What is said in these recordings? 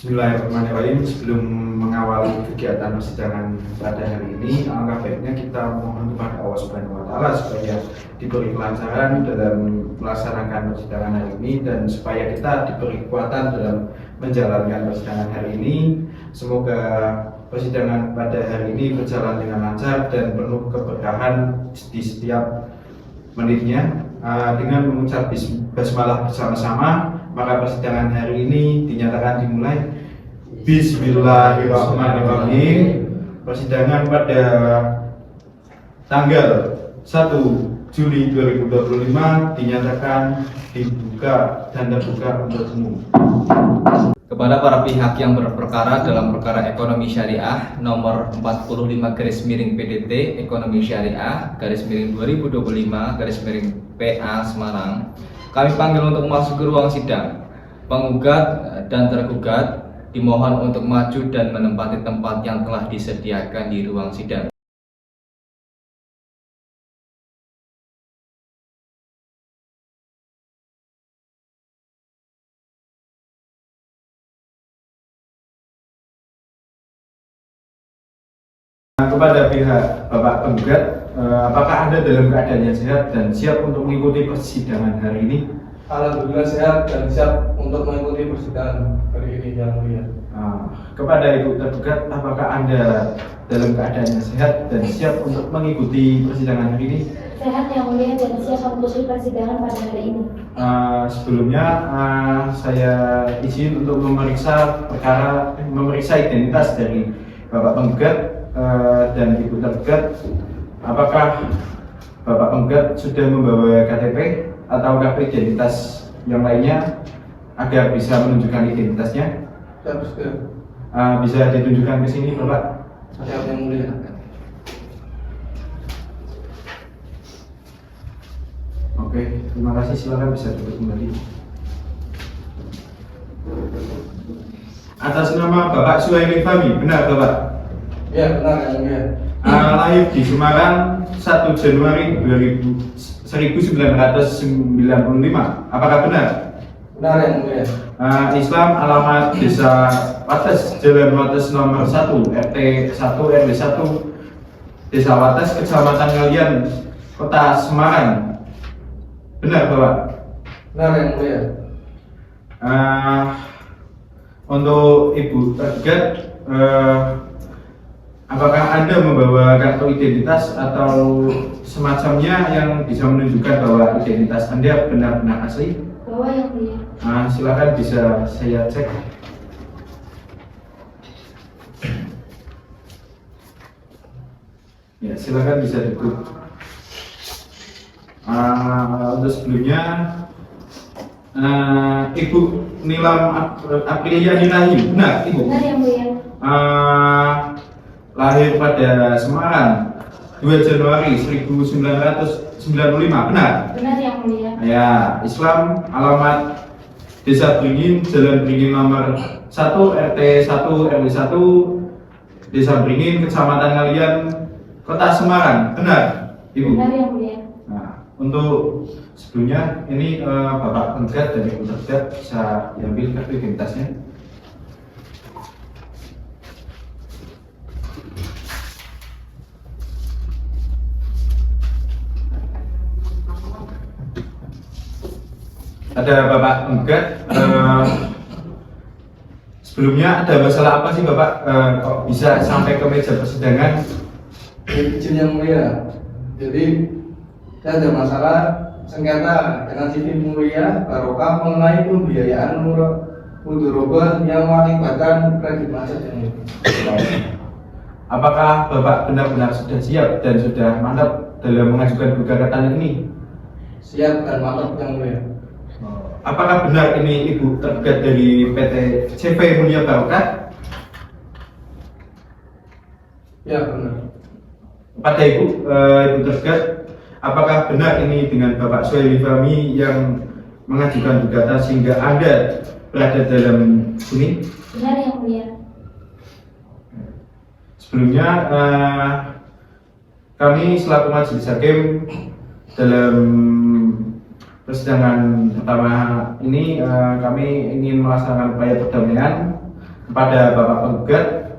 Bismillahirrahmanirrahim. Sebelum mengawali kegiatan persidangan pada hari ini, alangkah baiknya kita mohon kepada Allah Subhanahu wa Ta'ala supaya diberi kelancaran dalam melaksanakan persidangan hari ini dan supaya kita diberi kekuatan dalam menjalankan persidangan hari ini. Semoga persidangan pada hari ini berjalan dengan lancar dan penuh keberkahan di setiap menitnya. Dengan mengucap basmalah bersama-sama, maka persidangan hari ini dinyatakan dimulai. Bismillahirrahmanirrahim. Persidangan pada tanggal 1 Juli 2025 dinyatakan dibuka dan terbuka untuk umum. Kepada para pihak yang berperkara dalam perkara ekonomi syariah nomor 45/PDT ekonomi syariah /2025/PA Semarang, kami panggil untuk masuk ke ruang sidang. Penggugat dan tergugat dimohon untuk maju dan menempati tempat yang telah disediakan di ruang sidang. Kepada pihak Bapak penggugat, apakah Anda dalam keadaan yang sehat dan siap untuk mengikuti persidangan hari ini? Alhamdulillah sehat dan siap untuk mengikuti persidangan hari ini, Yang Mulia. Kepada Ibu tergugat, apakah Anda dalam keadaan yang sehat dan siap untuk mengikuti persidangan hari ini? Sehat, Yang Mulia, dan siap mengikuti persidangan pada hari ini. Sebelumnya saya izin untuk memeriksa identitas dari Bapak penggugat dan Ibu tergugat. Apakah Bapak penggugat sudah membawa KTP ataukah identitas yang lainnya agar bisa menunjukkan identitasnya? Siap, sudah. Bisa ditunjukkan ke sini, Bapak? Siap, Yang Mulia. Oke, terima kasih. Silakan bisa duduk kembali. Atas nama Bapak Suhaili Fahmi, benar Bapak? Ya, benar, Yang Mulia. Lahir di Semarang 1 Januari 1995. Apakah benar? Benar, Yang Mulia. Islam, alamat Desa Wates, Jalan Wates nomor 1, RT 1 RW 1, Desa Wates, Kecamatan Ngalian, Kota Semarang. Benar Bapak? Benar, Yang Mulia. Untuk Ibu tergugat, apakah Anda membawa kartu identitas atau semacamnya yang bisa menunjukkan bahwa identitas Anda benar-benar asli? Bawa, Yang Mulia. Silakan bisa saya cek. Ya, silakan bisa duduk. Untuk sebelumnya, Ibu Nilam Aprilia Ninahi, benar Ibu? Benar, Yang Mulia. Lahir pada Semarang 2 Januari 1995, benar? Benar, Yang Mulia. Ya, Islam, alamat Desa Beringin, Jalan Beringin nomor 1, RT 1 RW 1, Desa Beringin, Kecamatan Ngalian, Kota Semarang, benar Ibu? Benar, Yang Mulia. Untuk sebelumnya ini Bapak penggugat dan Ibu tergugat bisa diambil kartu identitasnya. Ada Bapak penggugat. Sebelumnya ada masalah apa sih Bapak kok bisa sampai ke meja persidangan? Izin, Yang Mulia. Jadi saya ada masalah sengketa dengan Siti Mulia Barokah mengenai pembiayaan mudharabah yang mengakibatkan kredit macet, Yang Mulia. Apakah Bapak benar-benar sudah siap dan sudah mantap dalam mengajukan gugatan ini? Siap dan mantap, Yang Mulia. Apakah benar ini Ibu tergugat dari PT CV Mulia Barokah? Ya, benar. Pada Ibu tergugat, apakah benar ini dengan Bapak Suhaili Fahmi yang mengajukan gugatan sehingga Anda berada dalam sini? Benar, Yang Mulia. Sebelumnya kami selaku majelis hakim dalam persidangan pertama ini kami ingin melaksanakan upaya perdamaian kepada Bapak Penggugat,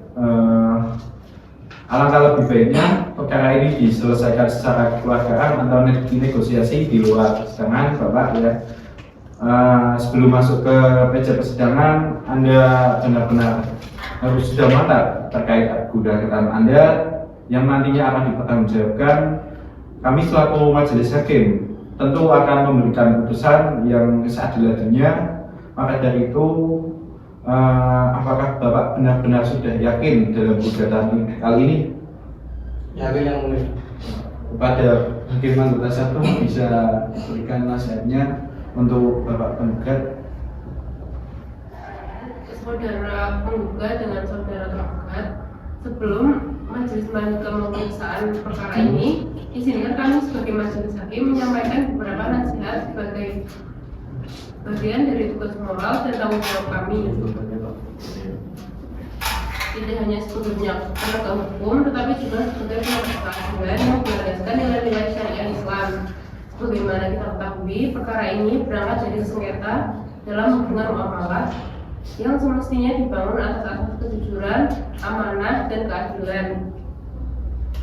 alangkah lebih baiknya perkara ini diselesaikan secara kekeluargaan atau negosiasi di luar persidangan, Bapak ya. Sebelum masuk ke meja persidangan, Anda benar-benar harus sudah mantap terkait gugatan Anda yang nantinya akan dipertanggungjawabkan. Kami selaku majelis hakim tentu akan memberikan putusan yang seadil-adilnya. Maka dari itu, apakah Bapak benar-benar sudah yakin dalam gugatan kali ini? Yakin yang mulia. Kepada hakim anggota 1 bisa berikan nasihatnya untuk Bapak Penggugat. Saudara penggugat dengan saudara tergugat, sebelum majelis melanjutkan pemeriksaan perkara ini, izinkan kami sebagai majelis hakim menyampaikan beberapa nasihat sebagai bagian dari tugas moral dan tanggung jawab kami. Tidak hanya sepenuhnya penegak hukum, tetapi juga sebagai penegak keadilan yang melandaskan nilai-nilai syariat Islam. Sebagaimana kita ketahui, perkara ini berangkat dari sengketa dalam hubungan muamalah yang semestinya dibangun atas asas kejujuran, amanah, dan keadilan.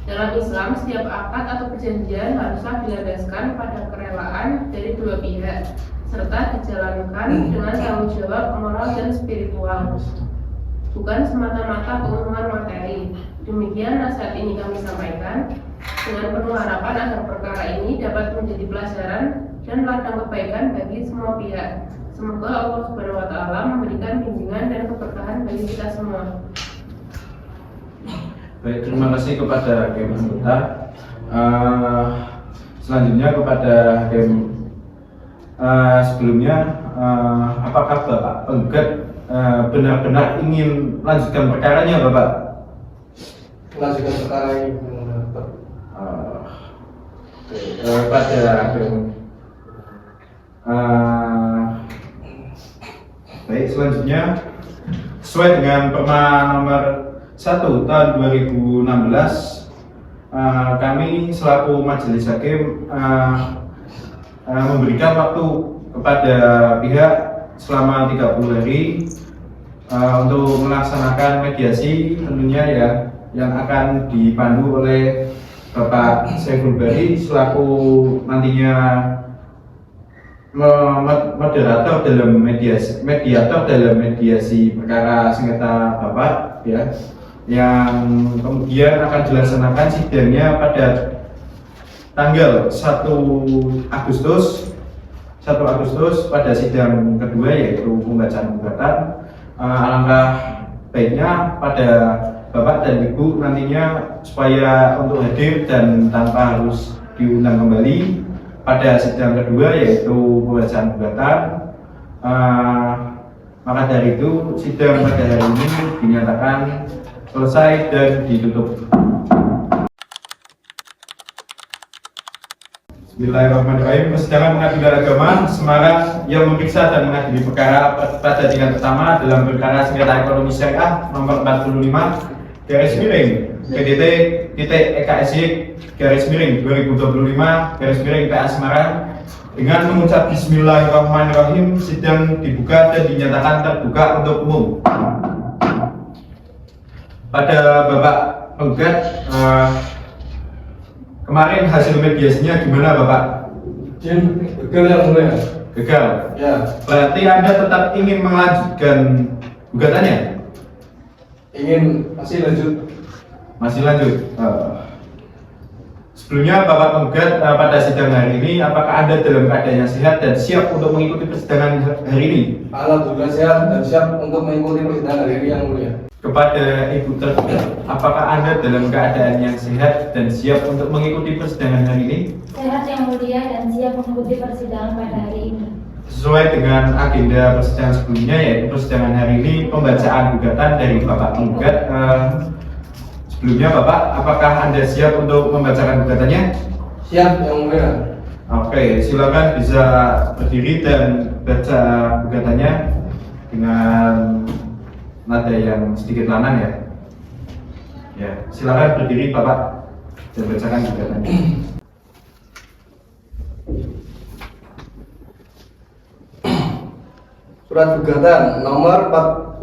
Dalam Islam, setiap akad atau perjanjian haruslah dilandaskan pada kerelaan dari dua pihak, serta dijalankan dengan tanggung jawab moral dan spiritual, bukan semata-mata keuntungan materi. Demikian nasihat ini kami sampaikan dengan penuh harapan agar perkara ini dapat menjadi pelajaran dan ladang kebaikan bagi semua pihak. Semoga Allah Subhanahu wa Ta'ala memberikan bimbingan dan keberkahan bagi kita semua. Baik, terima kasih kepada hakim anggota. Selanjutnya kepada hakim sebelumnya, apakah Bapak Penggugat benar-benar ingin melanjutkan perkaranya, Bapak? Melanjutkan perkara ini. Pada hakim. Baik, selanjutnya sesuai dengan Perma nomor 1 tahun 2016, kami selaku majelis hakim memberikan waktu kepada pihak selama 30 hari untuk melaksanakan mediasi, tentunya ya, yang akan dipandu oleh Bapak Saiful Bari selaku nantinya moderator dalam mediasi perkara sengketa Bapak ya, yang kemudian akan dilaksanakan sidangnya pada tanggal 1 Agustus pada sidang kedua, yaitu pembacaan gugatan. Alangkah baiknya pada Bapak dan Ibu nantinya supaya untuk hadir dan tanpa harus diundang kembali pada sidang kedua, yaitu pembacaan gugatan. Maka dari itu sidang pada hari ini dinyatakan selesai dan ditutup. Bismillahirrahmanirrahim. Persidangan pengadilan agama Semarang yang memeriksa dan mengadili perkara pada tingkat pertama dalam perkara sengketa ekonomi syariah nomor 45 PDT/EKSY/2025 PA Semarang dengan mengucap Bismillahirrahmanirrahim, sidang dibuka dan dinyatakan terbuka untuk umum. Pada Bapak Penggugat, kemarin hasil mediasinya gimana, Bapak? Gagal yang mulia. Gagal. Ya. Berarti Anda tetap ingin melanjutkan gugatannya? Ingin masih lanjut. Masih lanjut. Sebelumnya Bapak Penggugat, pada sidang hari ini apakah Anda dalam keadaan yang sehat dan siap untuk mengikuti persidangan hari ini? Alhamdulillah sehat dan siap untuk mengikuti persidangan hari ini yang mulia. Kepada Ibu tergugat, apakah Anda dalam keadaan yang sehat dan siap untuk mengikuti persidangan hari ini? Sehat yang mulia dan siap mengikuti persidangan pada hari ini. Sesuai dengan agenda persidangan sebelumnya, yaitu persidangan hari ini pembacaan gugatan dari Bapak Penggugat. Sebelumnya Bapak, apakah Anda siap untuk membacakan gugatannya? Siap yang mulia. Oke, silakan bisa berdiri dan baca gugatannya dengan nada yang sedikit lanang ya. Ya, silakan berdiri Bapak dan bacakan gugatannya. Surat gugatan nomor 45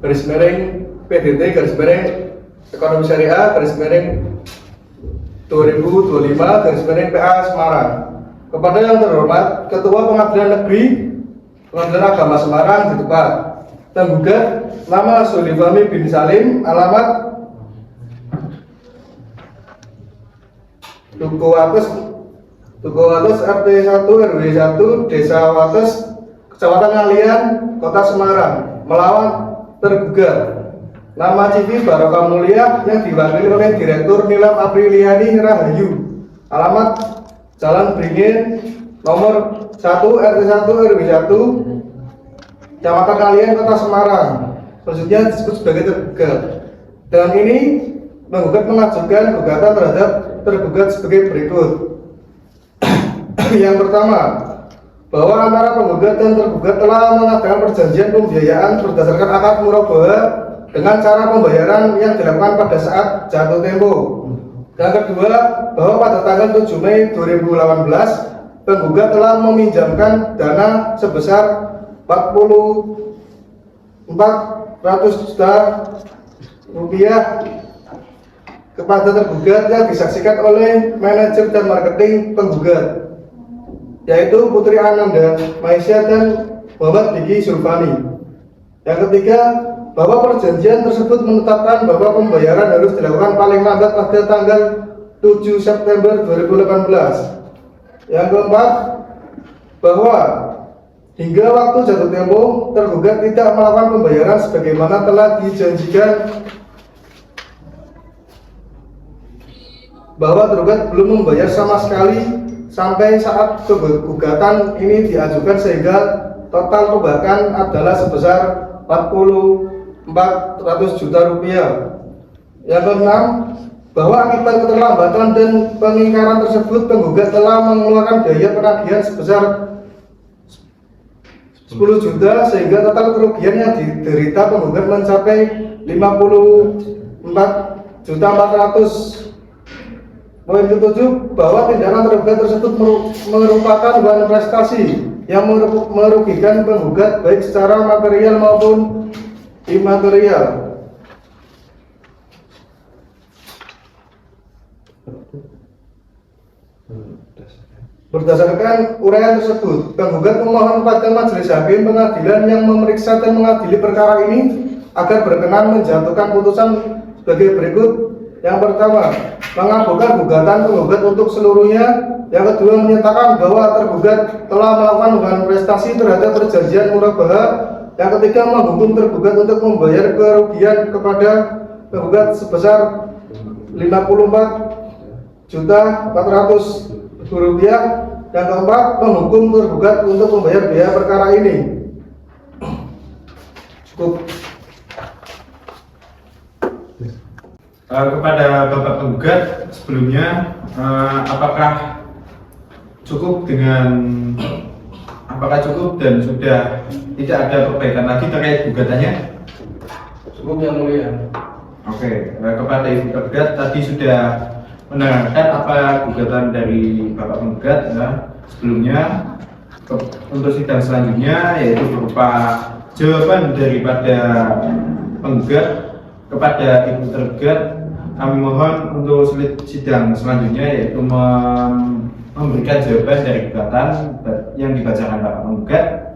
garis miring PDT garis miring Ekonomi Syariah garis miring 2025 garis miring PA Semarang. Kepada yang terhormat Ketua Pengadilan Negeri Pengadilan Agama Semarang ditepat. Tergugat nama Sulifami bin Salim, alamat Tugu Wates RT 1 RW 1 Desa Wates Kecamatan Ngalian Kota Semarang melawan tergugat nama CV Barokah Mulia yang diwakili oleh Direktur Nilam Apriliani Rahayu, alamat Jalan Beringin nomor 1 RT 1 RW 1 Kecamatan Ngalian Kota Semarang, maksudnya disebut sebagai tergugat. Dengan ini penggugat mengajukan gugatan terhadap tergugat sebagai berikut. Yang pertama, bahwa antara penggugat dan tergugat telah mengadakan perjanjian pembiayaan berdasarkan akad murabahah dengan cara pembayaran yang dilakukan pada saat jatuh tempo. Yang kedua, bahwa pada tanggal 7 Mei 2018 penggugat telah meminjamkan dana sebesar 400 juta rupiah kepada tergugat yang disaksikan oleh manajer dan marketing penggugat, yaitu Putri Ananda Maisya dan Muhammad Diki Sulfani. Yang ketiga, bahwa perjanjian tersebut menetapkan bahwa pembayaran harus dilakukan paling lambat pada tanggal 7 September 2018. Yang keempat, bahwa hingga waktu jatuh tempo tergugat tidak melakukan pembayaran sebagaimana telah dijanjikan, bahwa tergugat belum membayar sama sekali sampai saat gugatan ini diajukan, sehingga total tunggakan adalah sebesar 400 juta rupiah. Yang keenam, bahwa akibat keterlambatan dan pengingkaran tersebut penggugat telah mengeluarkan biaya penagihan sebesar 10 juta, sehingga total kerugian yang diderita penggugat mencapai 54.400.000. Poin ke-7, bahwa tindakan tergugat tersebut merupakan bahan prestasi yang merugikan penggugat baik secara material maupun imaterial. Berdasarkan uraian tersebut, penggugat memohon kepada majelis hakim pengadilan yang memeriksa dan mengadili perkara ini agar berkenan menjatuhkan putusan sebagai berikut. Yang pertama, mengabulkan gugatan penggugat untuk seluruhnya. Yang kedua, menyatakan bahwa tergugat telah melakukan hubungan prestasi terhadap perjanjian murabahah. Yang ketiga, menghukum tergugat untuk membayar kerugian kepada penggugat sebesar 54.400.000 rupiah. Yang keempat, menghukum tergugat untuk membayar biaya perkara ini. Cukup. Kepada Bapak penggugat, sebelumnya apakah cukup dan sudah tidak ada perbaikan lagi terkait gugatannya? Cukup yang mulia. Oke, kepada Ibu tergugat tadi sudah menerangkan apa gugatan dari Bapak penggugat. Sebelumnya untuk sidang selanjutnya yaitu berupa jawaban daripada penggugat kepada Ibu tergugat. Kami mohon untuk sidang selanjutnya yaitu memberikan jawaban dari gugatan yang dibacakan Bapak penggugat,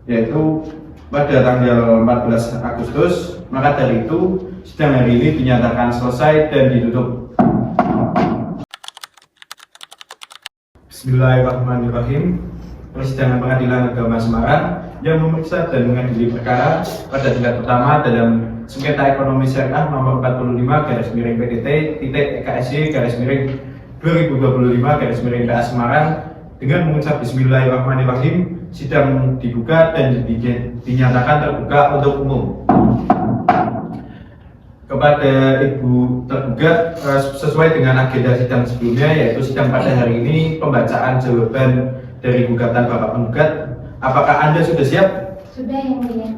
yaitu pada tanggal 14 Agustus. Maka dari itu sidang hari ini dinyatakan selesai dan ditutup. Bismillahirrahmanirrahim. Persidangan Pengadilan Agama Semarang yang memeriksa dan mengadili perkara pada tingkat pertama dalam sengketa ekonomi syariah nomor 45/PDT-EKSY/2025/PA Semarang dengan mengucap Bismillahirrahmanirrahim, sidang dibuka dan dinyatakan terbuka untuk umum. Kepada Ibu tergugat, sesuai dengan agenda sidang sebelumnya, yaitu sidang pada hari ini pembacaan jawaban dari gugatan Bapak penggugat. Apakah Anda sudah siap? Sudah, yang mulia.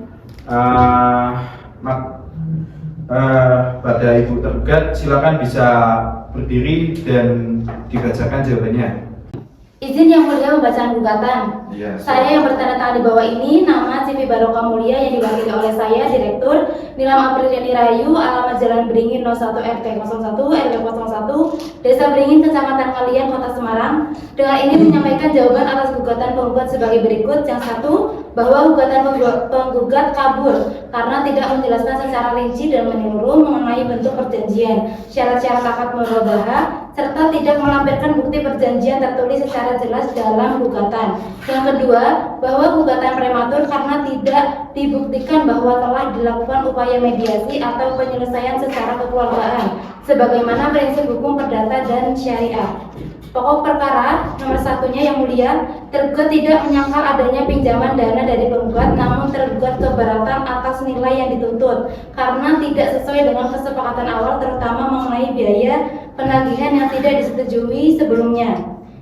Pada Ibu tergugat, silakan bisa berdiri dan dibacakan jawabannya. Izin Yang Mulia membacakan gugatan. Iya. Saya yang bertanda tangan di bawah ini, nama CV Barokah Mulia yang diwakili oleh saya, Direktur Nilam Apriliani Rahayu, alamat Jalan Beringin 01 RT 01 RW 01, Desa Beringin, Kecamatan Kalian, Kota Semarang. Dengan ini menyampaikan jawaban atas gugatan penggugat sebagai berikut. Yang satu, bahwa gugatan penggugat kabur karena tidak menjelaskan secara rinci dan menyeluruh mengenai bentuk perjanjian, syarat-syarat akad murabahah, serta tidak melampirkan bukti perjanjian tertulis secara jelas dalam gugatan. Yang kedua, bahwa gugatan prematur karena tidak dibuktikan bahwa telah dilakukan upaya mediasi atau penyelesaian secara kekeluargaan, sebagaimana prinsip hukum perdata dan syariah. Pokok perkara nomor satunya Yang Mulia, tergugat tidak menyangkal adanya pinjaman dana dari penggugat, namun tergugat keberatan atas nilai yang dituntut karena tidak sesuai dengan kesepakatan awal, terutama mengenai biaya penagihan yang tidak disetujui sebelumnya.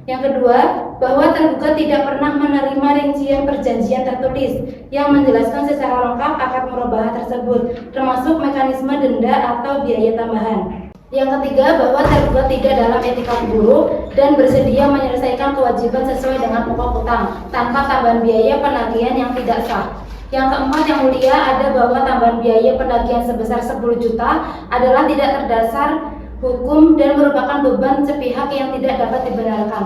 Yang kedua, bahwa tergugat tidak pernah menerima rincian perjanjian tertulis yang menjelaskan secara lengkap akad murabahah tersebut, termasuk mekanisme denda atau biaya tambahan. Yang ketiga, bahwa tergugat tidak dalam etika buruk dan bersedia menyelesaikan kewajiban sesuai dengan pokok utang tanpa tambahan biaya penagihan yang tidak sah. Yang keempat, Yang Mulia, ada bahwa tambahan biaya penagihan sebesar 10 juta adalah tidak terdasar hukum dan merupakan beban sepihak yang tidak dapat dibenarkan.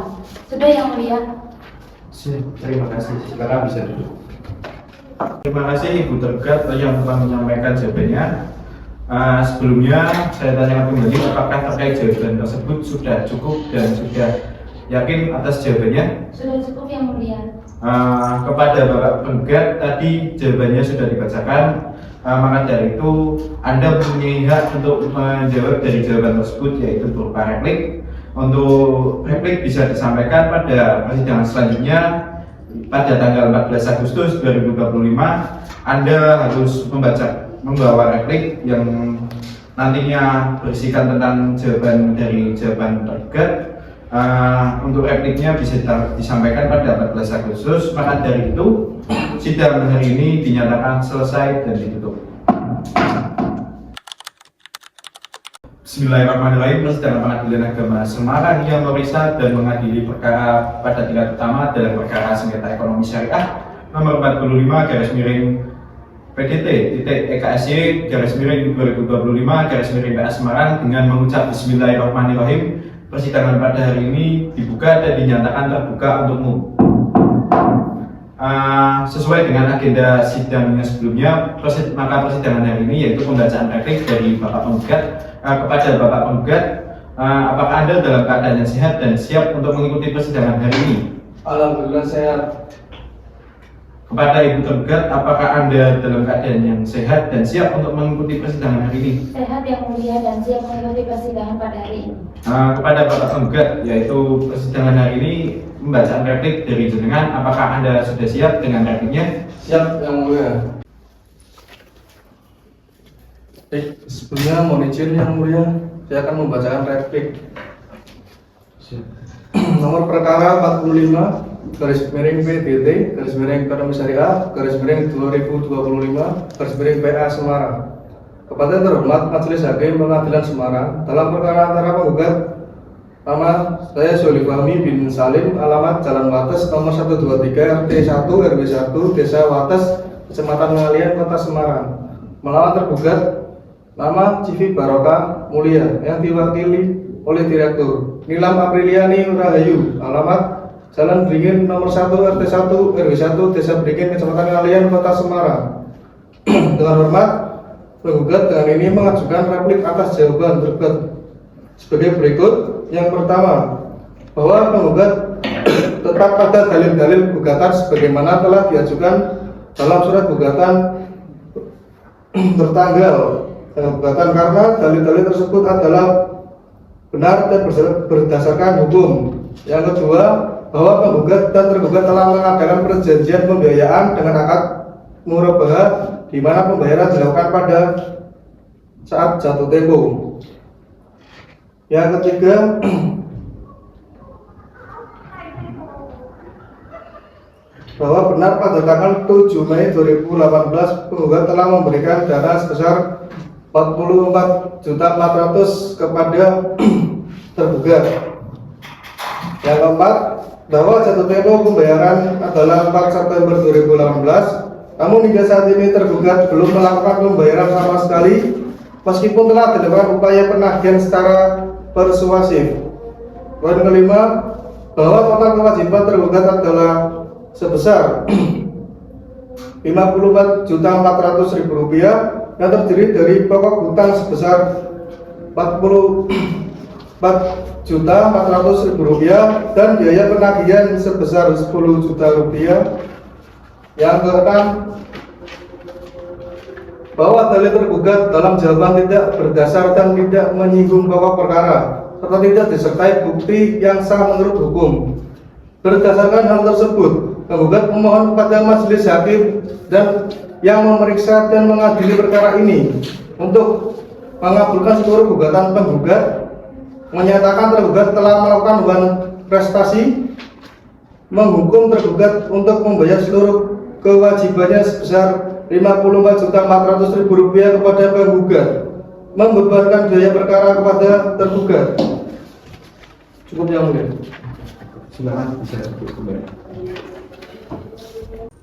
Sudah Yang Mulia. Terima kasih. Silakan bisa duduk. Terima kasih Ibu tergugat yang telah menyampaikan jawabannya. Sebelumnya saya tanyakan kembali apakah terkait jawaban tersebut sudah cukup dan sudah yakin atas jawabannya? Sudah cukup Yang Mulia. Kepada Bapak penggugat tadi jawabannya sudah dibacakan, maka dari itu Anda mempunyai hak untuk menjawab dari jawaban tersebut, yaitu berupa replik. Untuk replik bisa disampaikan pada persidangan selanjutnya pada tanggal 14 Agustus 2025. Anda harus membawa replik yang nantinya berisikan tentang jawaban dari jawaban tergugat. Untuk repliknya bisa disampaikan pada 14 Agustus. Maka dari itu sidang hari ini dinyatakan selesai dan ditutup. Bismillahirrahmanirrahim. Persidangan Pengadilan Agama Semarang yang memeriksa dan mengadili perkara pada tingkat pertama dalam perkara sengketa ekonomi syariah nomor 45 PDT.EKSY 2025 PA Semarang dengan mengucap Bismillahirrahmanirrahim. Persidangan pada hari ini dibuka dan dinyatakan terbuka untuk umum. Sesuai dengan agenda sidangnya sebelumnya, maka persidangan hari ini yaitu pembacaan replik dari Bapak penggugat. Kepada Bapak penggugat, apakah Anda dalam keadaan yang sehat dan siap untuk mengikuti persidangan hari ini? Alhamdulillah sehat. Kepada Ibu tergugat, apakah Anda dalam keadaan yang sehat dan siap untuk mengikuti persidangan hari ini? Sehat Yang Mulia dan siap mengikuti persidangan pada hari ini. Kepada Bapak penggugat, yaitu persidangan hari ini pembacaan replik dari jenengan, apakah Anda sudah siap dengan repliknya? Siap Yang Mulia. Sebelumnya mohon izin Yang Mulia, saya akan membacakan replik. Nomor perkara 45 garis miring PDT garis miring ekonomi syariah garis miring 2025 garis miring PA Semarang. Kepada terhormat Majelis Hakim Pengadilan Semarang, dalam perkara antara penggugat, nama saya Zoli Fahmi bin Salim, alamat Jalan Wates nomor 123 RT 1 RW 1 Desa Wates, Kecamatan Ngalian, Kota Semarang. Melawan tergugat nama CV Barokah Mulia yang diwakili oleh Direktur Nilam Apriliani Rahayu, alamat Jalan Beringin nomor 1 RT 1 RW 1 Desa Beringin, Kecamatan Ngalian, Kota Semarang. Dengan hormat, penggugat dengan ini mengajukan replik atas jawaban tergugat sebagai berikut. Yang pertama, bahwa penggugat tetap pada dalil-dalil gugatan sebagaimana telah diajukan dalam surat gugatan tertanggal gugatan, karena dalil-dalil tersebut adalah benar dan berdasarkan hukum. Yang kedua, bahwa penggugat dan tergugat telah mengadakan perjanjian pembiayaan dengan akad murabahah di mana pembayaran dilakukan pada saat jatuh tempo. Yang ketiga, bahwa benar pada tanggal 7 Mei 2018 penggugat telah memberikan dana sebesar 44.400.000 kepada tergugat. Yang keempat, bahwa jatuh tempo pembayaran adalah 4 September 2018, namun hingga saat ini tergugat belum melakukan pembayaran sama sekali meskipun telah dilakukan upaya penagihan secara persuasif. Poin kelima, bahwa total kewajiban tergugat adalah sebesar Rp54.400.000 yang terdiri dari pokok hutang sebesar Rp44.400.000 dan biaya penagihan sebesar Rp10 juta. Yang keenam, bahwa dalil tergugat dalam jawaban tidak berdasar dan tidak menyinggung pokok perkara serta tidak disertai bukti yang sah menurut hukum. Berdasarkan hal tersebut, penggugat memohon kepada majelis hakim dan yang memeriksa dan mengadili perkara ini untuk mengabulkan seluruh gugatan penggugat, menyatakan tergugat telah melakukan hubungan prestasi, menghukum tergugat untuk membayar seluruh kewajibannya sebesar Rp54.400.000 kepada penggugat, membebankan biaya perkara kepada tergugat. Cukup yang mulia. Silakan bisa duduk kembali.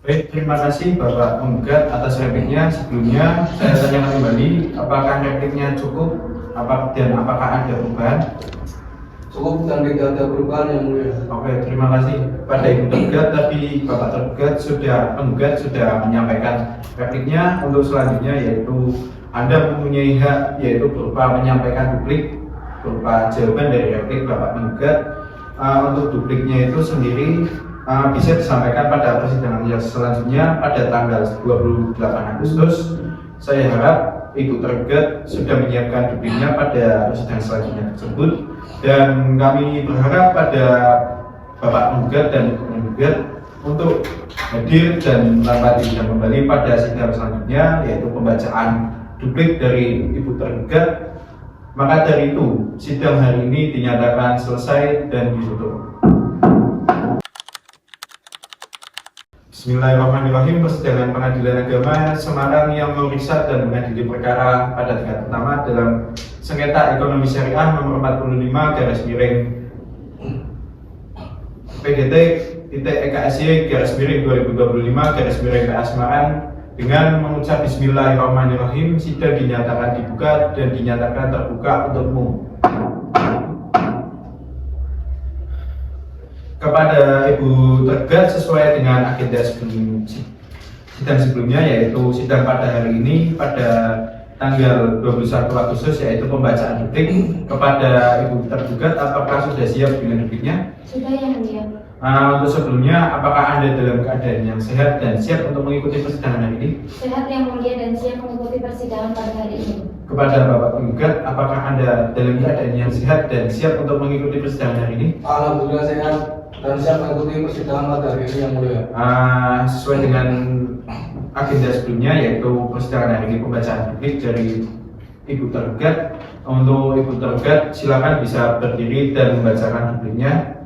Baik, terima kasih Bapak penggugat atas repliknya. Sebelumnya saya tanyakan kembali, apakah repliknya cukup? Dan apakah ada perubahan? Cukup dan tidak ada perubahan yang mulia. Oke, terima kasih pada Ibu tergugat. Tapi Bapak penggugat sudah menyampaikan repliknya. Untuk selanjutnya yaitu Anda mempunyai hak yaitu berupa menyampaikan duplik berupa jawaban dari replik Bapak penggugat. Untuk dupliknya itu sendiri bisa disampaikan pada persidangan yang selanjutnya pada tanggal 28 Agustus. Saya harap Ibu tergugat sudah menyiapkan dupliknya pada persidangan selanjutnya tersebut, dan kami berharap pada Bapak penggugat dan Ibu penggugat untuk hadir dan merapat sidang kembali pada sidang selanjutnya, yaitu pembacaan duplik dari Ibu tergugat. Maka dari itu, sidang hari ini dinyatakan selesai dan ditutup. Bismillahirrahmanirrahim. Persidangan Pengadilan Agama Semarang yang memeriksa dan mengadili perkara pada tingkat pertama dalam sengketa ekonomi syariah nomor 45 garis miring PDT.EKSY garis miring 2025 garis miring PA Semarang dengan mengucap Bismillahirrahmanirrahim, sidang dinyatakan dibuka dan dinyatakan terbuka untuk umum. Kepada Ibu tergugat sesuai dengan agenda sidang sebelumnya, yaitu sidang pada hari ini pada tanggal 21 Agustus yaitu pembacaan duplik. Kepada Ibu tergugat, apakah sudah siap dengan dupliknya? Sudah yang mulia. Untuk sebelumnya, apakah Anda dalam keadaan yang sehat dan siap untuk mengikuti persidangan hari ini? Sehat yang mulia dan siap mengikuti persidangan pada hari ini. Kepada Bapak penggugat, apakah Anda dalam keadaan yang sehat dan siap untuk mengikuti persidangan hari ini? Alhamdulillah sehat dan siap mengikuti persidangan pada hari ini yang mulia. Sesuai dengan agenda sebelumnya, yaitu persidangan hari ini pembacaan duplik dari Ibu tergugat. Untuk Ibu tergugat, silakan bisa berdiri dan membacakan dupliknya.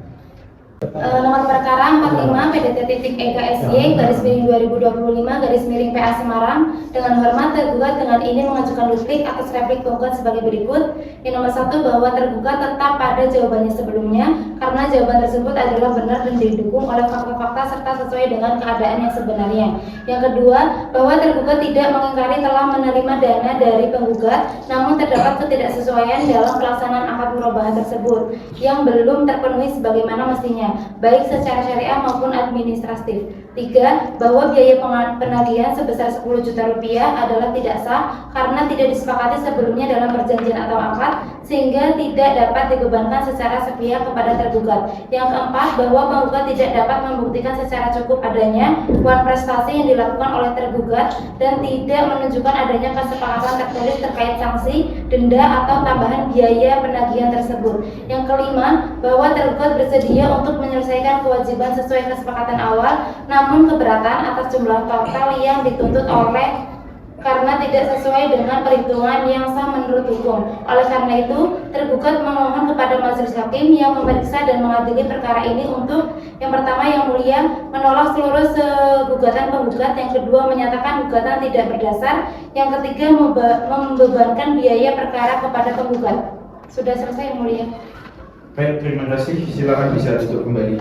Nomor perkara 45 PDT.EKSY garis miring 2025 garis miring PA Semarang. Dengan hormat, tergugat dengan ini mengajukan duplik atas replik penggugat sebagai berikut. Yang nomor 1, bahwa tergugat tetap pada jawabannya sebelumnya karena jawaban tersebut adalah benar dan didukung oleh fakta-fakta serta sesuai dengan keadaan yang sebenarnya. Yang kedua, bahwa tergugat tidak mengingkari telah menerima dana dari penggugat, namun terdapat ketidaksesuaian dalam pelaksanaan akad murabahah tersebut yang belum terpenuhi sebagaimana mestinya, baik secara syariah maupun administratif. 3. Bahwa biaya penagihan sebesar Rp10 juta adalah tidak sah karena tidak disepakati sebelumnya dalam perjanjian atau akad, sehingga tidak dapat dibebankan secara sepihak kepada tergugat. Yang keempat, bahwa penggugat tidak dapat membuktikan secara cukup adanya uang prestasi yang dilakukan oleh tergugat dan tidak menunjukkan adanya kesepakatan tertulis terkait sanksi, denda, atau tambahan biaya penagihan tersebut. Yang kelima, bahwa tergugat bersedia untuk menyelesaikan kewajiban sesuai kesepakatan awal, namun keberatan atas jumlah total yang dituntut oleh karena tidak sesuai dengan perhitungan yang sah menurut hukum. Oleh karena itu, tergugat memohon kepada majelis hakim yang memeriksa dan mengadili perkara ini untuk yang pertama, yang mulia, menolak seluruh gugatan penggugat. Yang kedua, menyatakan gugatan tidak berdasar. Yang ketiga, membebankan biaya perkara kepada penggugat. Sudah selesai, yang mulia. Baik, terima kasih. Silakan bisa duduk kembali.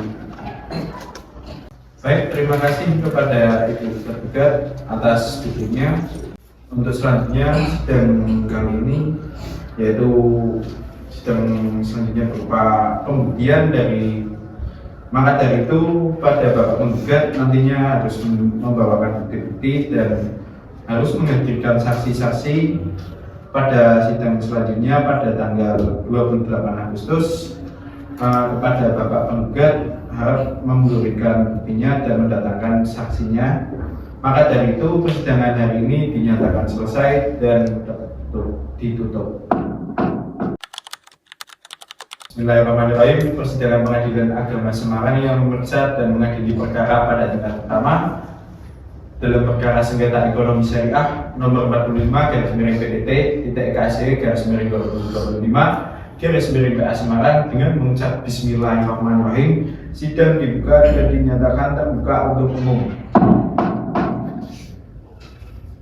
Baik, terima kasih kepada Ibu tergugat atas videonya. Untuk selanjutnya sidang kali ini yaitu sidang selanjutnya berupa pembuktian dari, maka dari itu pada Bapak penggugat nantinya harus membawakan bukti-bukti dan harus menghadirkan saksi-saksi pada sidang selanjutnya pada tanggal 28 Agustus. Kepada Bapak penggugat harap memberikan buktinya dan mendatangkan saksinya. Maka dari itu persidangan hari ini dinyatakan selesai dan ditutup. Bismillahirrahmanirrahim. Persidangan Pengadilan Agama Semarang yang memeriksa dan mengadili perkara pada tingkat pertama dalam perkara sengketa ekonomi syariah nomor 45/PDT/PA/2025 Semarang dengan mengucap Bismillahirrahmanirrahim. Sidang dibuka dan dinyatakan terbuka untuk umum.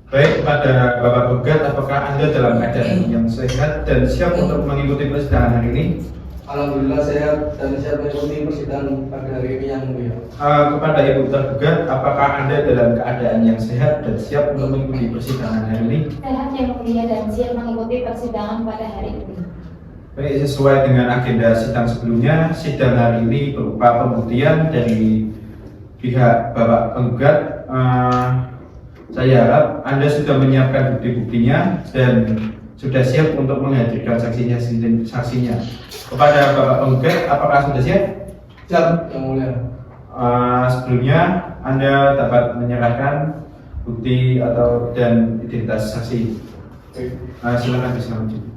Baik, pada Bapak penggugat, apakah Anda dalam keadaan yang sehat dan siap untuk mengikuti persidangan hari ini? Alhamdulillah sehat dan siap mengikuti persidangan pada hari ini yang mulia. Kepada Ibu tergugat, apakah Anda dalam keadaan yang sehat dan siap untuk mengikuti persidangan hari ini? Sehat yang mulia dan siap mengikuti persidangan pada hari ini. Baik, sesuai dengan agenda sidang sebelumnya, sidang hari ini berupa pembuktian dari pihak Bapak penggugat. Saya harap Anda sudah menyiapkan bukti-buktinya dan sudah siap untuk menghadirkan saksinya. Kepada Bapak penggugat, apakah sudah siap? Siap yang mulia. Sebelumnya Anda dapat menyerahkan bukti dan identitas saksi. Silakan bisa maju.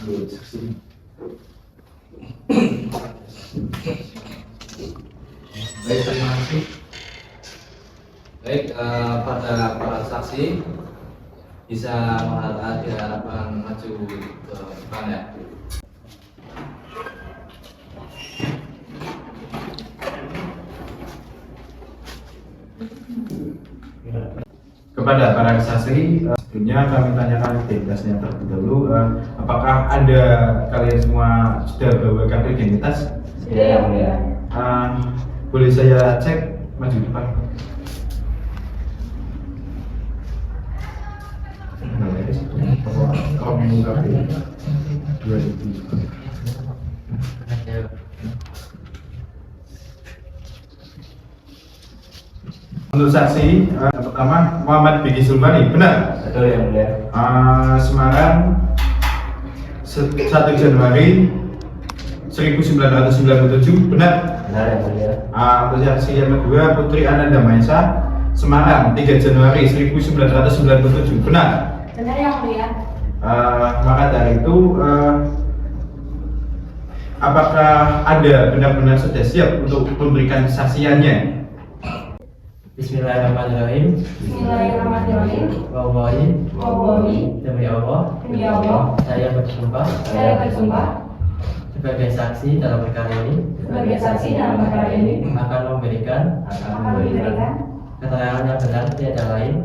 Ambil saksi. Baik, terima kasih. Baik, pada para saksi bisa diharapkan maju ke depan ya. Kepada para saksi, sebelumnya kami tanyakan identitasnya terlebih dahulu. Apakah Anda kalian semua sudah bawakan identitas? Sudah yang mulia. Boleh saya cek maju depan? Untuk saksi yang pertama Muhammad Biki Sulmani, benar? Betul yang mulia. Semarang 1 Januari 1997, benar? Benar yang mulia. Untuk saksi yang kedua Putri Ananda Maesa, Semarang 3 Januari 1997, benar? Benar yang mulia. Maka dari itu apakah Anda benar-benar sudah siap untuk memberikan kesaksiannya? Bismillahirrahmanirrahim. Bismillahirrahmanirrahim. Wallahi demi Allah. Demi Allah. Saya bersumpah sebagai saksi dalam perkara ini akan memberikan keterangan yang benar tiada lain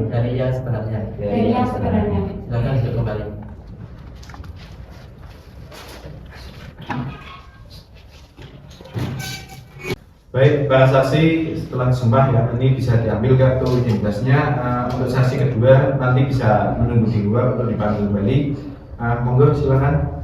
dari yang sebenarnya. Silakan duduk kembali. Baik, para saksi setelah sumpah ya ini bisa diambil kartu identitasnya. Untuk saksi kedua nanti bisa menunggu di luar untuk dipanggil kembali. Monggo silakan.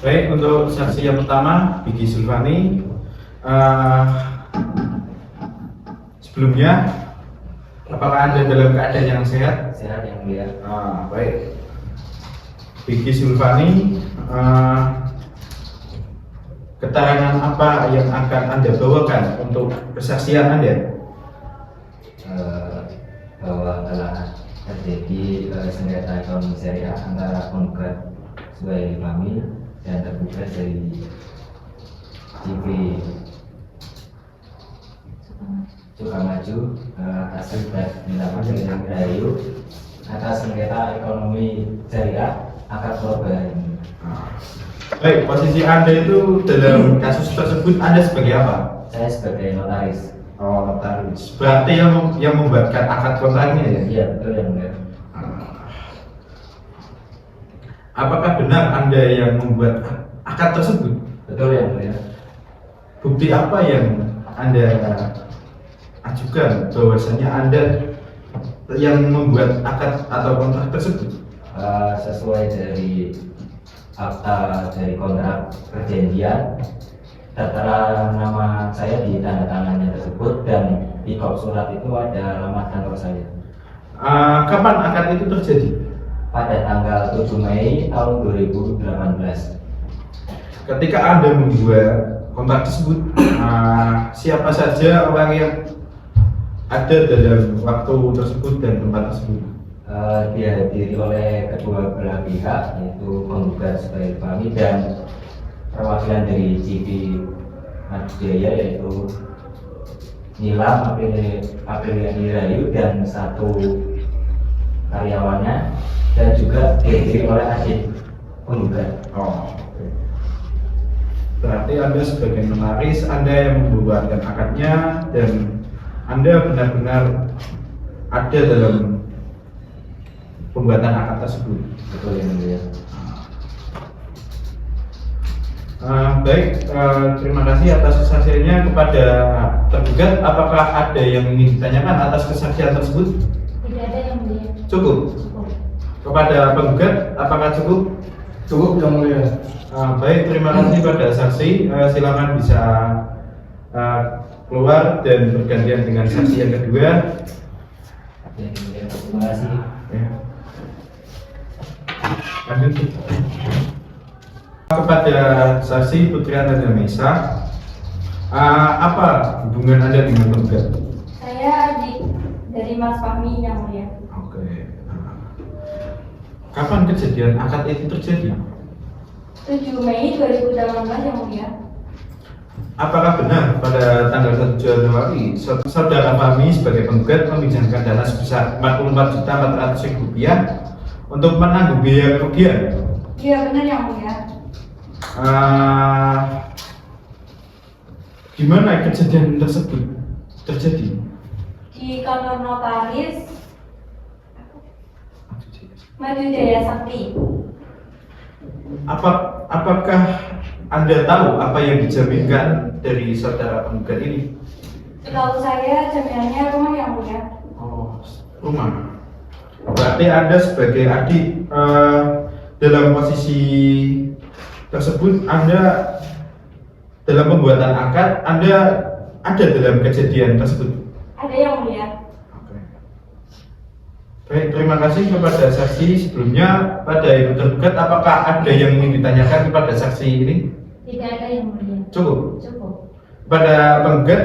Baik, untuk saksi yang pertama Biki Sulfani, sebelumnya apakah Anda dalam keadaan yang sehat? Sehat yang mulia. Baik, Biki Sulfani, keterangan apa yang akan Anda bawakan untuk kesaksian Anda? Bahwa telah terjadi sengketa ekonomi syariah antara penggugat sebagai kami dan tergugat dari CV Sukamaju atas perintah Pengadilan Rahayu atas sengketa ekonomi syariah akad keluarga ini. Baik, posisi Anda itu dalam kasus tersebut Anda sebagai apa? Saya sebagai notaris. Oh, notaris. Berarti yang membuatkan akad kontraknya ya? Iya betul yang mulia. Apakah benar Anda yang membuat akad tersebut? Betul yang mulia. Bukti apa yang Anda ajukan bahwasanya Anda yang membuat akad atau kontrak tersebut? Sesuai dari akta dari kontrak perjanjian, tertera nama saya di tanda tangannya tersebut dan di kop surat itu ada alamat kantor saya. Kapan akad itu terjadi? Pada tanggal 7 Mei tahun 2018. Ketika Anda membuat kontrak tersebut, siapa saja orang yang ada dalam waktu tersebut dan tempat tersebut? Dihadiri oleh kedua belah pihak, yaitu penggugat sebagai kami dan perwakilan dari CV Madjaya, yaitu Nilam Apriliani Rayu dan satu karyawannya, dan juga dihadiri oleh adik penggugat. Oh, berarti Anda sebagai notaris, Anda yang membuatkan akadnya dan Anda benar-benar ada dalam pembuatan akad tersebut. Betul yang mulia. Baik, terima kasih atas kesaksiannya. Kepada tergugat, apakah ada yang ingin ditanyakan atas kesaksian tersebut? Tidak ada yang mulia. Cukup. Cukup. Kepada penggugat, apakah cukup? Cukup yang mulia. Baik, terima kasih pada saksi. Silakan bisa keluar dan bergantian dengan saksi yang kedua. Oke, yang mulia. Terima kasih. Ya. Lanjut. Kepada saksi Putri Anda Mesa, apa hubungan Anda dengan penggugat? Saya adik dari Mas Fahmi yang mulia. Oke. Kapan kejadian akad itu terjadi? 7 Mei 2018 yang mulia. Apakah benar pada tanggal 1 Januari saudara Fahmi sebagai penggugat meminjamkan dana sebesar Rp44.400.000 untuk menanggung biaya kerugian? Iya benar yang mulia. Gimana kejadian tersebut terjadi? Di kantor notaris Maju Jaya Sakti. Apakah Anda tahu apa yang dijaminkan dari saudara penggugat ini? Setahu saya jaminannya rumah yang mulia. Oh, rumah. Berarti Anda sebagai adik dalam posisi tersebut, Anda dalam pembuatan akad, Anda ada dalam kejadian tersebut? Ada yang mulia. Oke. Baik, terima kasih kepada saksi sebelumnya. Pada ibu tergugat, apakah ada yang ingin ditanyakan kepada saksi ini? Tidak ada yang mulia. Cukup. Cukup. Pada penggugat,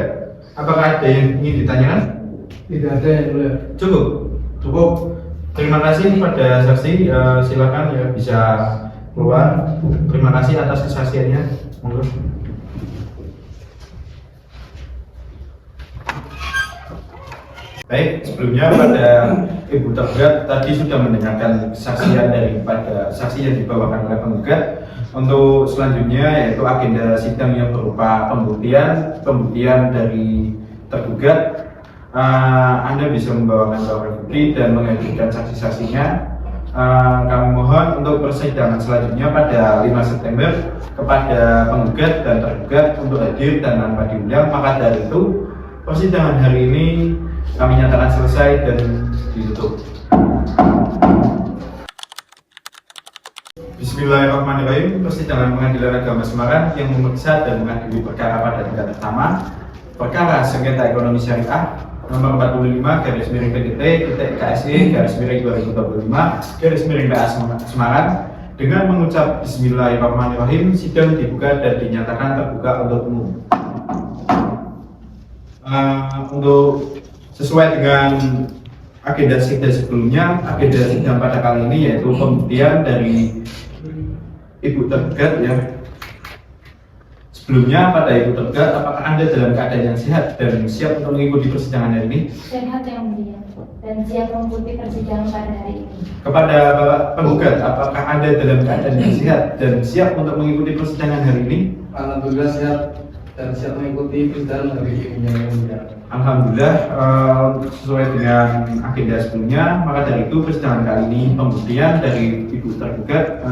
apakah ada yang ingin ditanyakan? Tidak ada yang mulia. Cukup. Cukup. Terima kasih pada saksi. Silakan ya bisa keluar. Terima kasih atas kesaksiannya. Monggo. Baik, sebelumnya pada ibu tergugat tadi sudah mendengarkan kesaksian daripada saksi yang dibawakan oleh penggugat. Untuk selanjutnya yaitu agenda sidang yang berupa pembuktian dari tergugat. Anda bisa membawakan laporan bukti dan menghadirkan saksi-saksinya. Kami mohon untuk persidangan selanjutnya pada 5 September kepada penggugat dan tergugat untuk hadir dan tanpa diundang. Maka dari itu persidangan hari ini kami nyatakan selesai dan ditutup. Bismillahirrahmanirrahim. Persidangan Pengadilan Agama Semarang yang memeriksa dan mengadili perkara pada tingkat pertama, perkara sengketa ekonomi syariah nomor 45/PSE/2025/PA Semarang dengan mengucap Bismillahirrahmanirrahim, sidang dibuka dan dinyatakan terbuka untuk umum. Untuk sesuai dengan agenda sidang sebelumnya, agenda sidang pada kali ini yaitu pembuktian dari ibu tergugat ya. Sebelumnya pada ibu tergugat, apakah Anda dalam keadaan yang sehat dan siap untuk mengikuti persidangan hari ini? Sehat yang mulia. dan siap mengikuti persidangan pada hari ini. Kepada Bapak penggugat, apakah Anda dalam keadaan yang sehat dan siap untuk mengikuti persidangan hari ini? Alhamdulillah siap dan siap mengikuti persidangan hari ini yang mulia. Alhamdulillah, sesuai dengan agenda sebelumnya, maka dari itu persidangan kali ini pembuktian dari Ibu tergugat.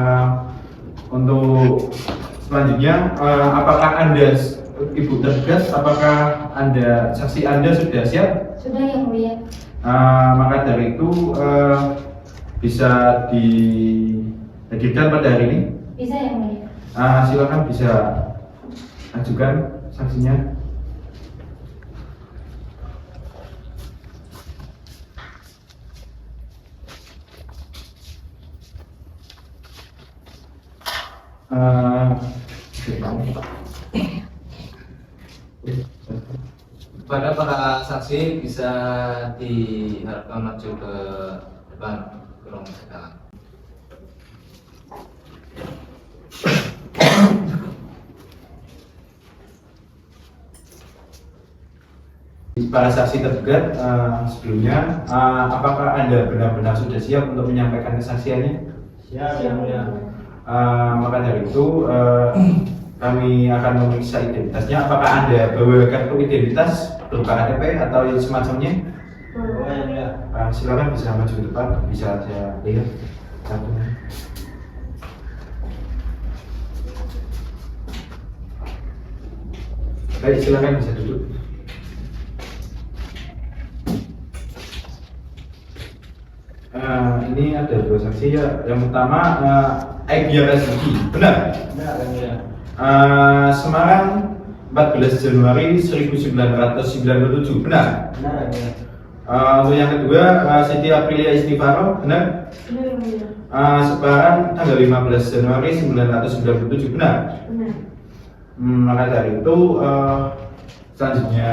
Untuk selanjutnya, apakah Anda, Ibu tergugat, apakah Anda, saksi Anda sudah siap? Sudah yang mulia. Maka dari itu bisa dihadirkan pada hari ini. Bisa yang mulia. Silakan bisa ajukan saksinya. Pada para saksi bisa diharapkan maju ke depan ruang sidang. Para saksi tergugat, sebelumnya, apakah Anda benar-benar sudah siap untuk menyampaikan kesaksiannya? Siap yang mulia. Maka dari itu kami akan memeriksa identitasnya. Apakah Anda bawa kartu identitas berupa KTP atau yang semacamnya? Silakan bisa maju ke depan, bisa saya lihat kartunya. Baik, silakan bisa duduk. Ini ada dua saksi ya. Yang pertama Aibia Reski, benar? Benar yang mulia. Semarang 14 Januari 1997, benar? Benar yang mulia. Untuk yang kedua Siti Aprilia Istifaro, benar? Benar yang mulia. Semarang tanggal 15 Januari 1997, benar? Benar. Maka dari itu selanjutnya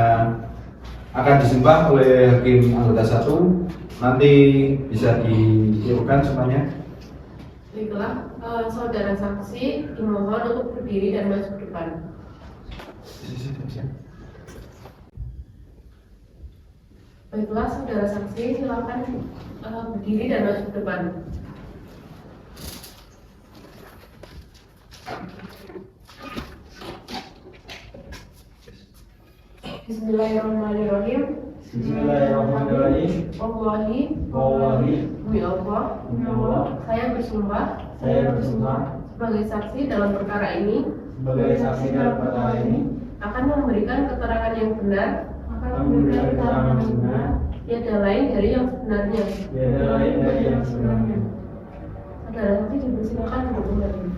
akan disumpah oleh hakim anggota 1. Nanti bisa ditirukan semuanya. Baiklah, saudara saksi dimohon untuk berdiri dan maju ke depan. Baiklah, saudara saksi silakan berdiri dan maju ke depan. Bismillahirrahmanirrahim. Bismillahirrahmanirrahim. Wallahi, demi Allah, saya bersumpah sebagai saksi dalam perkara ini akan memberikan keterangan yang benar tiada lain dari yang sebenarnya. Saudara saksi dipersilakan untuk kembali.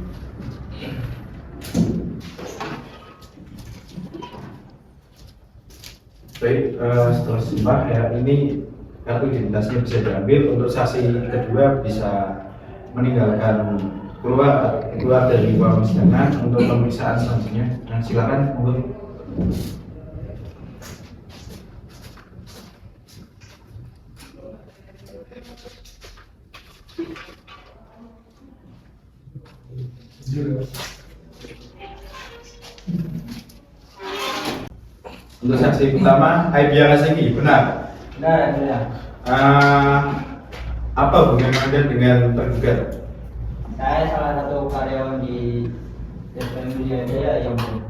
Baik, setelah sumpah ya, ini kartu identitasnya bisa diambil. Untuk saksi kedua bisa meninggalkan keluar dari ruang persidangan untuk pemeriksaan selanjutnya. Nah, silakan untuk untuk saksi pertama Aibia Reski, benar? Benar yang mulia. Apa hubungan Anda dengan tergugat? Saya salah satu karyawan di Desa Mulia Jaya yang mulia.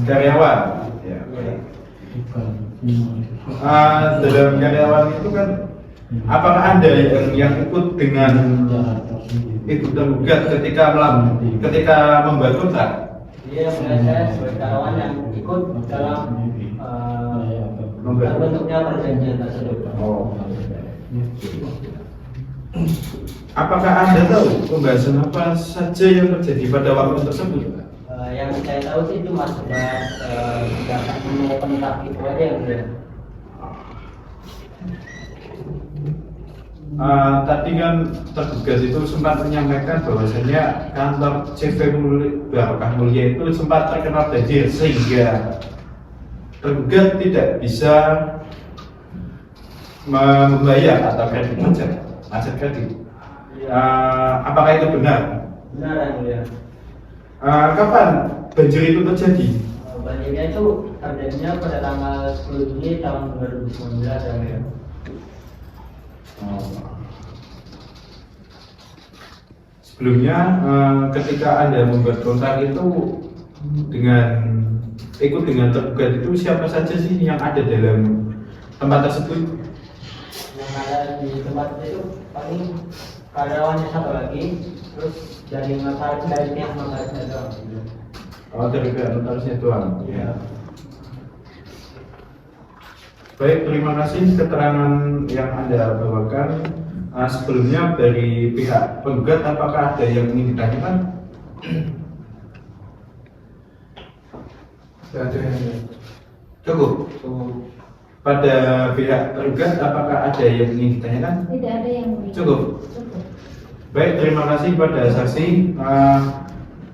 Karyawan. Ya. Dalam karyawan itu kan, apakah Anda yang ikut dengan ikut tergugat ketika membuat kontrak? Iya, saya sebagai karyawan yang ikut dalam bentuknya perjanjian tersebut. Oh. Apakah Anda tahu pembahasan apa saja yang terjadi pada waktu tersebut? Yang saya tahu sih cuma sebatas dapat menu kontrak itu aja yang udah. Tadi kan tergugat itu sempat menyampaikan bahwasanya kantor CV Barokah Mulia itu sempat terkena banjir sehingga tergugat tidak bisa membayar atau kredit macet kredit. Apakah itu benar? Benar yang mulia. Kapan banjir itu terjadi? Banjirnya itu terjadinya pada tanggal 10 Juni tahun 2019 ya mulia. Sebelumnya ketika Anda membuat kontrak itu ikut dengan tergugat itu siapa saja sih yang ada dalam tempat tersebut? Yang ada di tempat itu paling karyawannya satu lagi, terus dari notaris dari pihak notarisnya doang. Oh, dari pihak notarisnya doang. Iya. Baik, terima kasih keterangan yang Anda bawakan. Sebelumnya dari pihak penggugat apakah ada yang ingin ditanyakan? Tidak ada yang mulia. Cukup. Pada pihak tergugat apakah ada yang ingin ditanyakan? Tidak ada yang mulia. Cukup. Baik, terima kasih pada saksi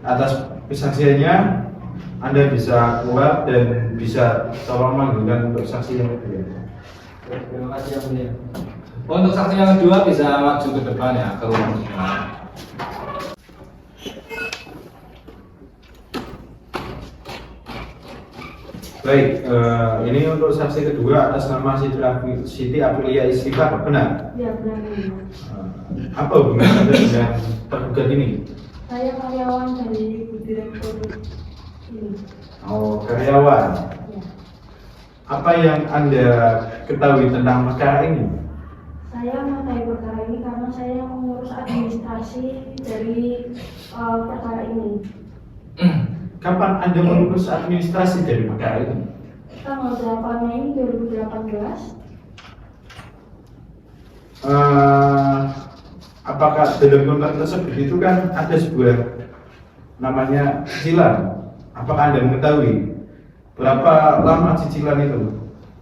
atas kesaksiannya. Anda bisa keluar dan bisa tolong manggilkan untuk saksi yang kedua. Terima kasih yang mulia. Untuk saksi yang kedua bisa maju ke depan ya, ke ruang sidang. Baik, ini untuk saksi kedua atas nama Siti Aprilia Istighfar, benar? Ya benar. Apa hubungan Anda dengan tergugat ini? Saya karyawan dari Ibu Direktur ini. Oh, karyawan. Ya. Apa yang Anda ketahui tentang perkara ini? Saya mengetahui perkara ini karena saya mengurus administrasi dari perkara ini. Kapan Anda mengurus administrasi dari perkara ini? Tanggal 8 Mei 2018. Apakah dalam kontrak tersebut itu kan ada sebuah namanya cicilan? Apakah Anda mengetahui berapa lama cicilan itu?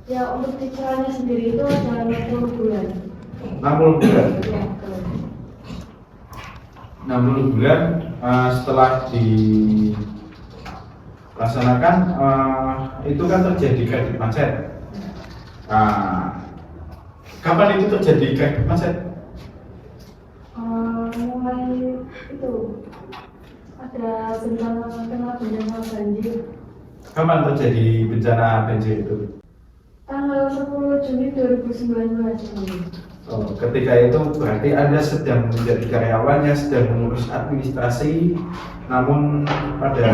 Ya untuk cicilannya sendiri itu ada 60 bulan. 60 bulan. Ya betul. 60 bulan setelah dilaksanakan itu kan terjadi kredit macet. Kapan itu terjadi kredit macet? Mulai itu ada bencana banjir. Kapan terjadi bencana banjir itu? Tanggal 10 Juni 2019 ini. Oh, ketika itu berarti Anda sedang menjadi karyawan yang sedang mengurus administrasi, namun pada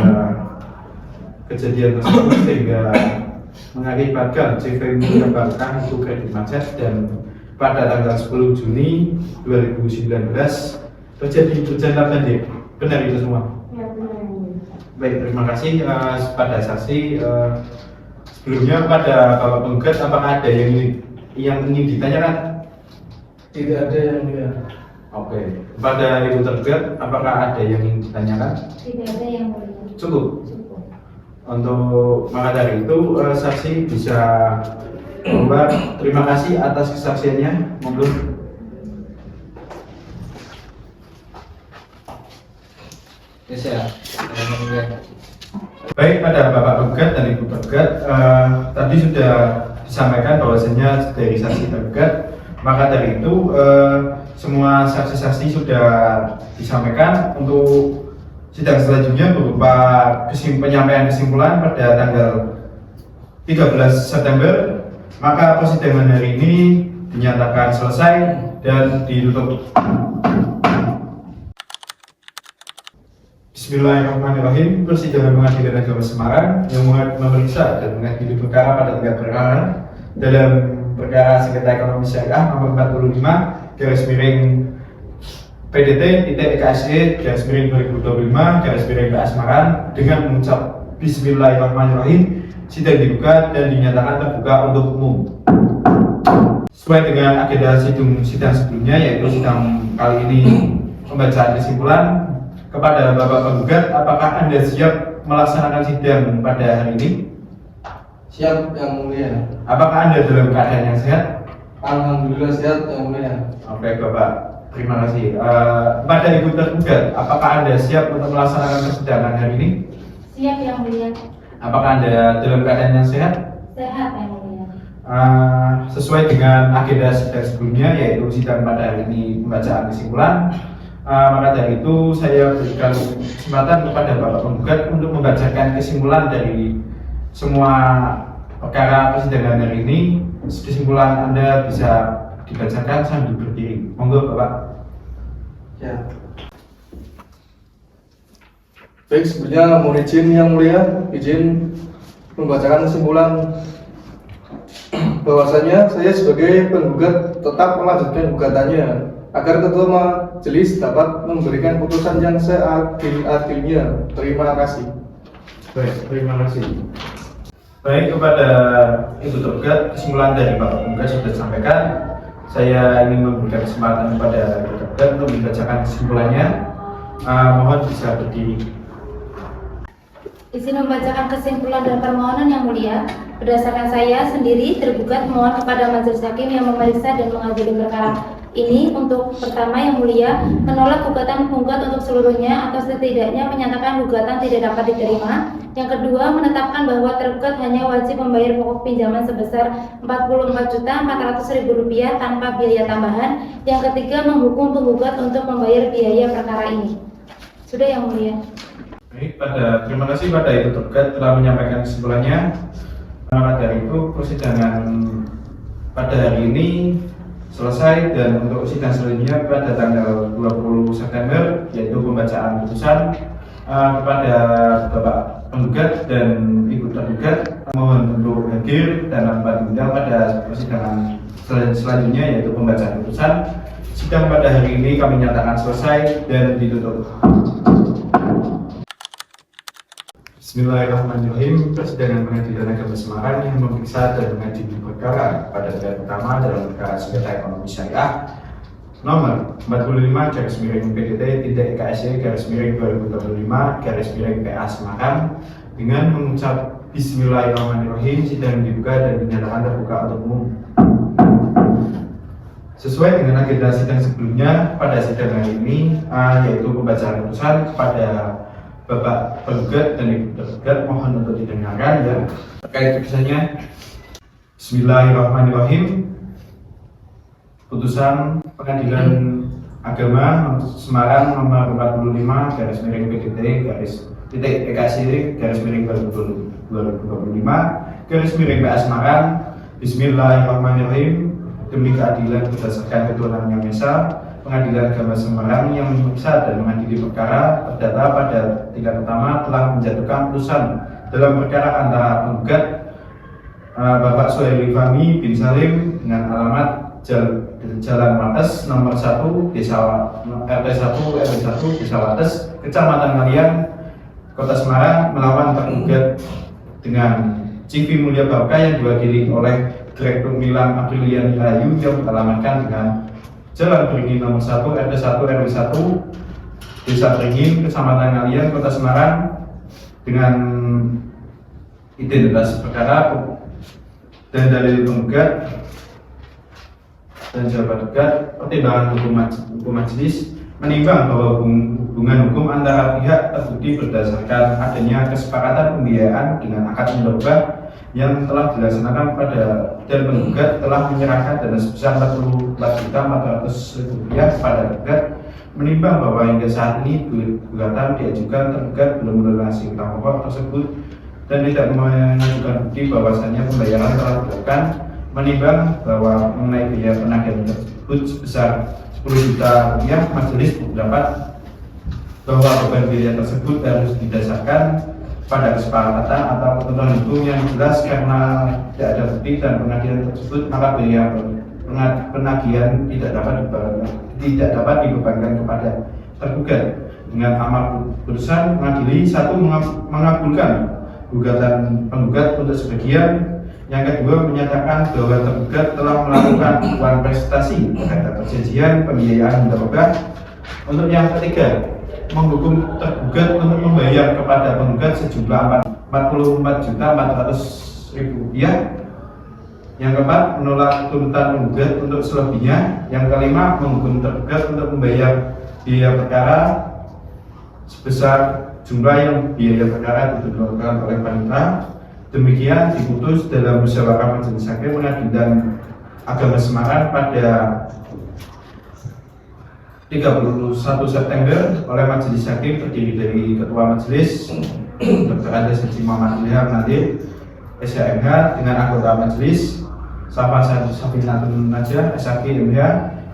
kejadian tersebut sehingga mengakibatkan CV mendapatkan itu kredit macet dan pada tanggal 10 Juni 2019 terjadi bencana banjir. Benar itu semua? Ya benar. Baik, terima kasih pada saksi. Sebelumnya pada Bapak Penggugat apakah ada yang ingin ditanyakan? Tidak ada yang mulia. Oke. Pada Ibu tergugat apakah ada yang ingin ditanyakan? Tidak ada yang mulia. Cukup. Cukup. Untuk maka dari itu saksi bisa keluar. Terima kasih atas kesaksiannya. Monggo. Yes ya. Baik, pada Bapak Penggugat dan Ibu tergugat tadi sudah disampaikan bahwasanya dari saksi tergugat, maka dari itu semua saksi-saksi sudah disampaikan. Untuk sidang selanjutnya berupa penyampaian kesimpulan pada tanggal 13 September, maka persidangan hari ini dinyatakan selesai dan ditutup. Bismillahirrahmanirrahim. Persidangan Pengadilan Agama Semarang yang memeriksa dan mengadili perkara pada tingkat perkara dalam perkara sengketa ekonomi syariah nomor 45 garis miring PDT.EKSE garis miring 2025 garis miring PA Semarang dengan mengucap Bismillahirrahmanirrahim, sidang dibuka dan dinyatakan terbuka untuk umum. Sesuai dengan agenda sidang sebelumnya, yaitu sidang kali ini pembacaan kesimpulan. Kepada Bapak Penggugat, apakah Anda siap melaksanakan sidang pada hari ini? Siap yang mulia. Apakah Anda dalam keadaan yang sehat? Alhamdulillah sehat yang mulia. Oke Bapak, terima kasih. Pada Ibu tergugat, apakah Anda siap untuk melaksanakan persidangan hari ini? Siap yang mulia. Apakah Anda dalam keadaan yang sehat? Sehat yang mulia. Sesuai dengan agenda sidang sebelumnya, yaitu sidang pada hari ini pembacaan kesimpulan. Maka dari itu saya berikan kesempatan kepada Bapak Penggugat untuk membacakan kesimpulan dari semua perkara persidangan hari ini. Kesimpulan Anda bisa dibacakan sambil berdiri. Monggo Bapak. Ya. Baik, sebelumnya mohon izin Yang Mulia, izin membacakan kesimpulan bahwasanya saya sebagai penggugat tetap melanjutkan gugatannya agar Ketua Majelis dapat memberikan putusan yang seadil-adilnya. Terima kasih. Baik, terima kasih. Baik, kepada Ibu tergugat, kesimpulan dari Bapak Penggugat sudah disampaikan. Saya ingin memberikan kesempatan kepada Ibu tergugat untuk membacakan kesimpulannya. Mohon bisa berdiri. Izin membacakan kesimpulan dan permohonan Yang Mulia. Berdasarkan saya sendiri tergugat mohon kepada majelis hakim yang memeriksa dan mengadili perkara ini untuk pertama Yang Mulia menolak gugatan penggugat untuk seluruhnya atau setidaknya menyatakan gugatan tidak dapat diterima. Yang kedua, menetapkan bahwa tergugat hanya wajib membayar pokok pinjaman sebesar Rp44.400.000 tanpa biaya tambahan. Yang ketiga, menghukum penggugat untuk membayar biaya perkara ini. Sudah Yang Mulia. Baik, terima kasih pada Ibu tergugat telah menyampaikan kesimpulannya. Maka dari itu persidangan pada hari ini selesai dan untuk sidang selanjutnya pada tanggal 20 September yaitu pembacaan putusan kepada Bapak Penggugat dan Ibu tergugat mohon untuk hadir dan dapat diundang pada persidangan selanjutnya yaitu pembacaan putusan. Sidang pada hari ini kami nyatakan selesai dan ditutup. Bismillahirrahmanirrahim. Persidangan Pengadilan Agama Semarang yang memeriksa dan mengadili perkara pada tingkat pertama dalam perkara sengketa ekonomi syariah nomor 45/PDT-EKSE/2025/PA Semarang dengan mengucap Bismillahirrahmanirrahim. Sidang dibuka dan dinyatakan terbuka untuk umum. Sesuai dengan agenda sidang sebelumnya, pada sidang hari ini yaitu pembacaan putusan kepada Bapak Penggugat dan Ibu tergugat mohon untuk didengarkan ya terkait putusannya. Bismillahirrahmanirrahim. Putusan Pengadilan Agama Semarang nomor 45/PDT-EKSE/2025/PA Semarang. Bismillahirrahmanirrahim. Demi keadilan berdasarkan ketuhanan Yang Esa, Pengadilan Agama Semarang yang memeriksa dan mengadili perkara perdata pada tingkat pertama telah menjatuhkan putusan dalam perkara antara penggugat Bapak Suhaili Fahmi bin Salim dengan alamat Jalan Wates nomor 1 RT1 Desa Wates, Kecamatan Ngalian, Kota Semarang melawan tergugat dengan CV Mulia Barokah yang diwakili oleh Direktur Nilam Apriliani Rahayu yang beralamatkan dengan Jalan Beringin nomor 1 RT1 RW1 Desa Beringin, Kecamatan Ngalian, Kota Semarang dengan identitas perkara dan dalil penggugat dan jawaban tergugat. Pertimbangan hukum majelis menimbang bahwa hubungan hukum antara pihak terbukti berdasarkan adanya kesepakatan pembiayaan dengan akad mudharabah yang telah dilaksanakan dan penggugat telah menyerahkan dana sebesar Rp44.400.000 pada tergugat. Menimbang bahwa hingga saat ini gugatan diajukan tergugat belum melunasi utang pokok tersebut dan tidak mengajukan bukti bahwasannya pembayaran telah dilakukan. Menimbang bahwa mengenai biaya penagihan tersebut sebesar Rp10 juta, majelis berpendapat bahwa beban biaya tersebut harus didasarkan pada kesepakatan atau ketentuan hukum yang jelas. Karena tidak ada bukti dan penagihan tersebut, maka biaya penagihan tidak dapat dibebankan kepada tergugat. Dengan amar putusan mengadili, 1. Mengabulkan gugatan penggugat untuk sebagian. Yang kedua, menyatakan bahwa tergugat telah melakukan uang prestasi terhadap perjanjian pembiayaan mudharabah. Untuk yang ketiga, menghukum tergugat untuk membayar kepada penggugat sejumlah Rp44.400.000. Yang keempat, menolak tuntutan penggugat untuk selebihnya. Yang kelima, menghukum tergugat untuk membayar biaya perkara sebesar jumlah yang biaya perkara ditentukan oleh panitera. Demikian diputus dalam musyawarah majelis hakim Pengadilan Agama Semarang pada 31 September oleh majelis hakim terdiri dari Ketua Majelis Dr. Andes Haji Muhammad Ilham Nadir, SHMH dengan anggota majelis Safa Safinatun Najah SHG MH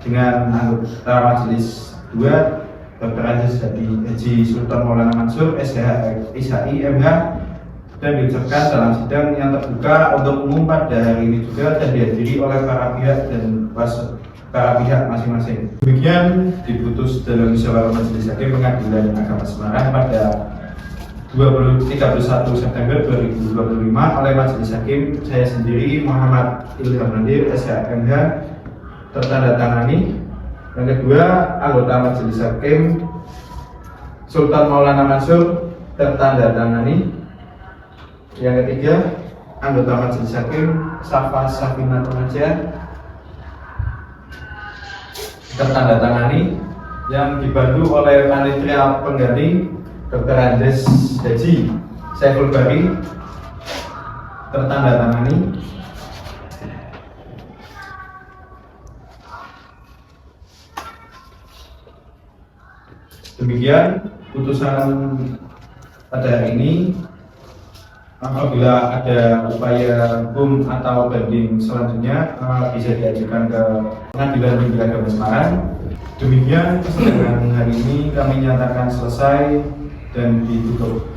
dengan anggota majelis 2 Dr. Haji Sultan Maulana Mansur SHI MH, dan diucapkan dalam sidang yang terbuka untuk umum pada hari ini juga dan dihadiri oleh para pihak dan para pihak masing-masing. Demikian diputus dalam musyawarah Majelis Hakim Pengadilan Agama Semarang pada 31 September 2025 oleh Majelis Hakim saya sendiri Muhammad Ilham Nadir SHMH tertandatangani. Yang kedua, anggota Majelis Hakim Sultan Maulana Mansur tertandatangani. Yang ketiga, anggota Majelis Hakim Safa Safinatun Najah tertandatangani, yang dibantu oleh panitia pengganti Dr. Andes Haji Saiful Bari tertandatangani. Demikian putusan pada hari ini. Apabila ada upaya hukum atau banding selanjutnya bisa diajukan ke Pengadilan Tinggi Agama Semarang. Demikian persidangan hari ini kami nyatakan selesai dan ditutup.